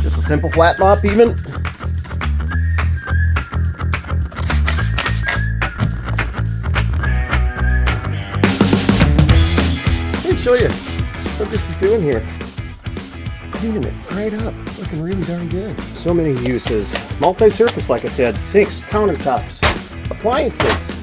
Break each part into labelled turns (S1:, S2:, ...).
S1: Just a simple flat mop even. Let me show you what this is doing here. Cleaning it right up, looking really darn good. So many uses. Multi-surface, like I said, sinks, countertops, appliances.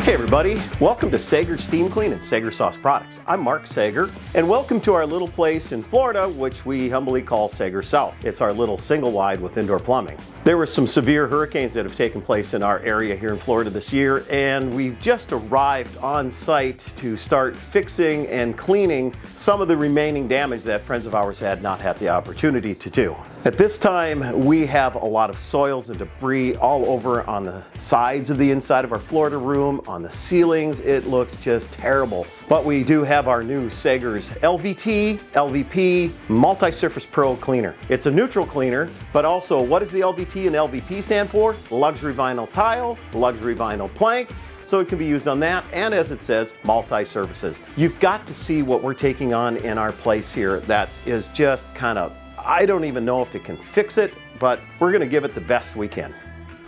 S1: Hey everybody, welcome to Saiger Steam Clean and Saiger Sauce Products. I'm Mark Saiger, and welcome to our little place in Florida, which we humbly call Saiger South. It's our little single wide with indoor plumbing. There were some severe hurricanes that have taken place in our area here in Florida this year, and we've just arrived on site to start fixing and cleaning some of the remaining damage that friends of ours had not had the opportunity to do. At this time, we have a lot of soils and debris all over on the sides of the inside of our Florida room, on the ceilings. It looks just terrible. But we do have our new Saigers LVT, LVP, Multi-Surface Pro Cleaner. It's a neutral cleaner, but also what does the LVT and LVP stand for? Luxury vinyl tile, luxury vinyl plank. So it can be used on that, and as it says, multi-surfaces. You've got to see what we're taking on in our place here that is just kind of, I don't even know if it can fix it, but we're gonna give it the best we can.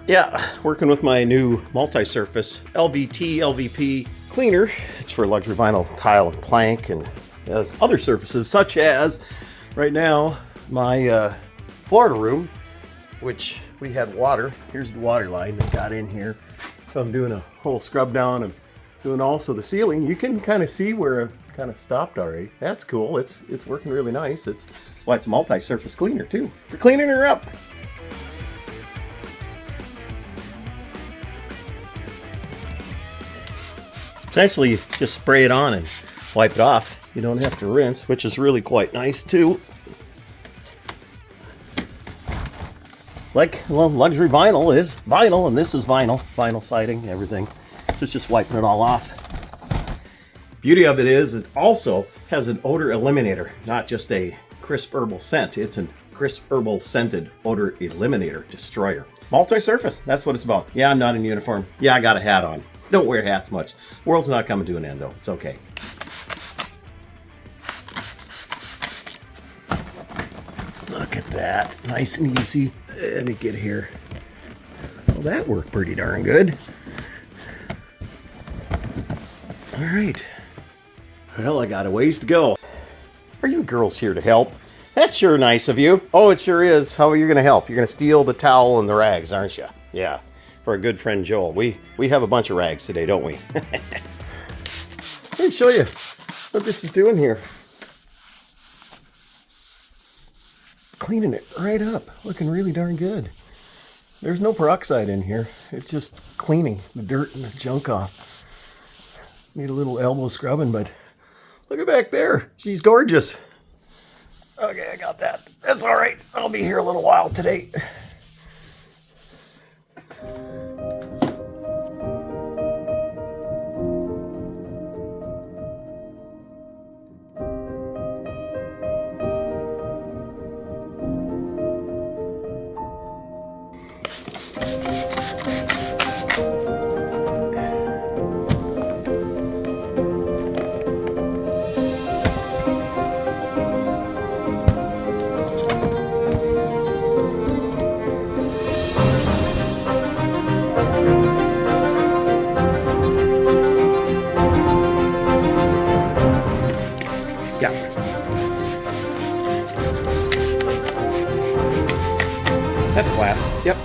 S1: Yeah, working with my new multi-surface LVT, LVP cleaner. It's for luxury vinyl tile and plank and other surfaces, such as right now, my Florida room, which we had water. Here's the water line that got in here. So I'm doing a whole scrub down and doing also the ceiling. You can kind of see where it kind of stopped already. That's cool. It's working really nice. That's why it's a multi-surface cleaner too. We're cleaning her up. Essentially, just spray it on and wipe it off. You don't have to rinse, which is really quite nice too. Like, well, luxury vinyl is vinyl, and this is vinyl siding, everything. So it's just wiping it all off. Beauty of it is it also has an odor eliminator, not just a crisp herbal scent. It's a crisp herbal scented odor eliminator destroyer. Multi-surface, that's what it's about. Yeah, I'm not in uniform. Yeah, I got a hat on. Don't wear hats much. World's not coming to an end though. It's okay. Look at that. Nice and easy. Let me get here. Well, that worked pretty darn good. All right. Well, I got a ways to go. Are you girls here to help? That's sure nice of you. Oh, it sure is. How are you going to help? You're going to steal the towel and the rags, aren't you? Yeah. For our good friend Joel. We have a bunch of rags today, don't we? Let me show you what this is doing here. Cleaning it right up, looking really darn good. There's no peroxide in here. It's just cleaning the dirt and the junk off. Need a little elbow scrubbing, but look at back there. She's gorgeous. Okay, I got that. That's all right. I'll be here a little while today. Yeah. That's glass. Yep.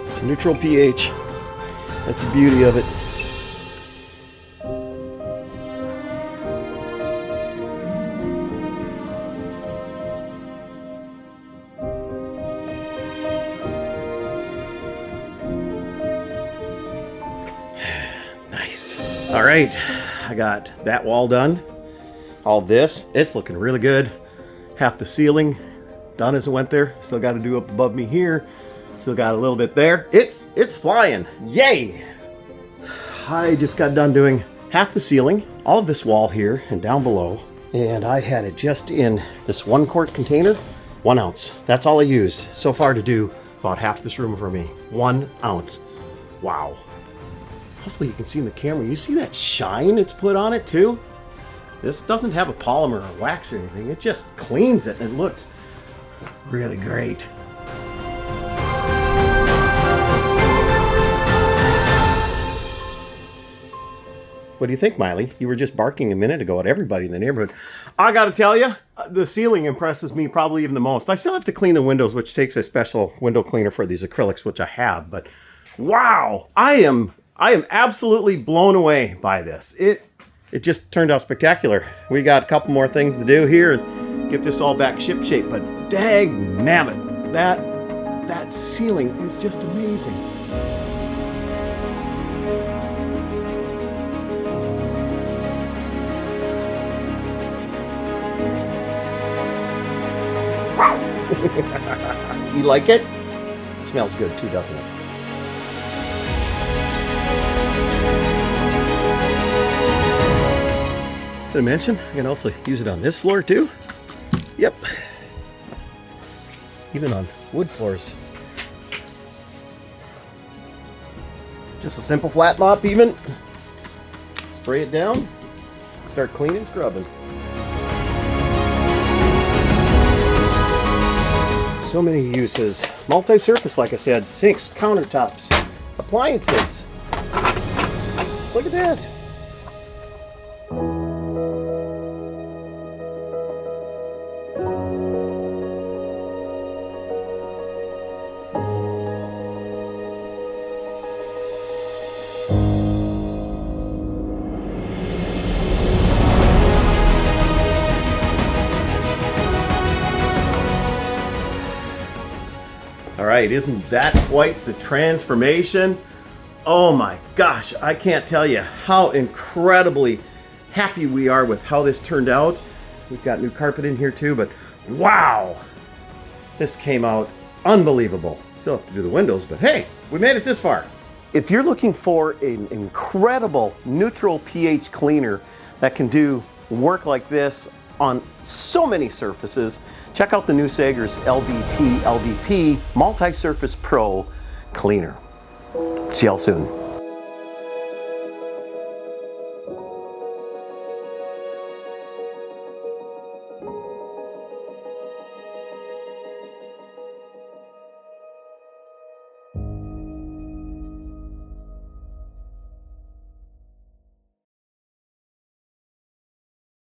S1: It's a neutral pH. That's the beauty of it. All right, I got that wall done. All this, it's looking really good. Half the ceiling done as it went there. Still got to do up above me here. Still got a little bit there. It's flying. Yay! I just got done doing half the ceiling, all of this wall here and down below. And I had it just in this 1 quart container. 1 ounce. That's all I used so far to do about half this room for me. 1 ounce. Wow. Hopefully you can see in the camera. You see that shine it's put on it too? This doesn't have a polymer or wax or anything. It just cleans it and it looks really great. What do you think, Miley? You were just barking a minute ago at everybody in the neighborhood. I gotta tell you, the ceiling impresses me probably even the most. I still have to clean the windows, which takes a special window cleaner for these acrylics, which I have, but wow, I am absolutely blown away by this. It just turned out spectacular. We got a couple more things to do here and get this all back ship shape, but dang nabbit, that ceiling is just amazing. You like it? It smells good too, doesn't it? Did I mention I can also use it on this floor too? Yep. Even on wood floors. Just a simple flat mop even. Spray it down. Start cleaning, scrubbing. So many uses. Multi-surface, like I said, sinks, countertops, appliances. Look at that. All right, isn't that quite the transformation? Oh my gosh, I can't tell you how incredibly happy we are with how this turned out. We've got new carpet in here too, but wow, this came out unbelievable. Still have to do the windows, but hey, we made it this far. If you're looking for an incredible neutral pH cleaner that can do work like this on so many surfaces, check out the new Saigers LVT LVP Multi-Surface Pro Cleaner. See y'all soon.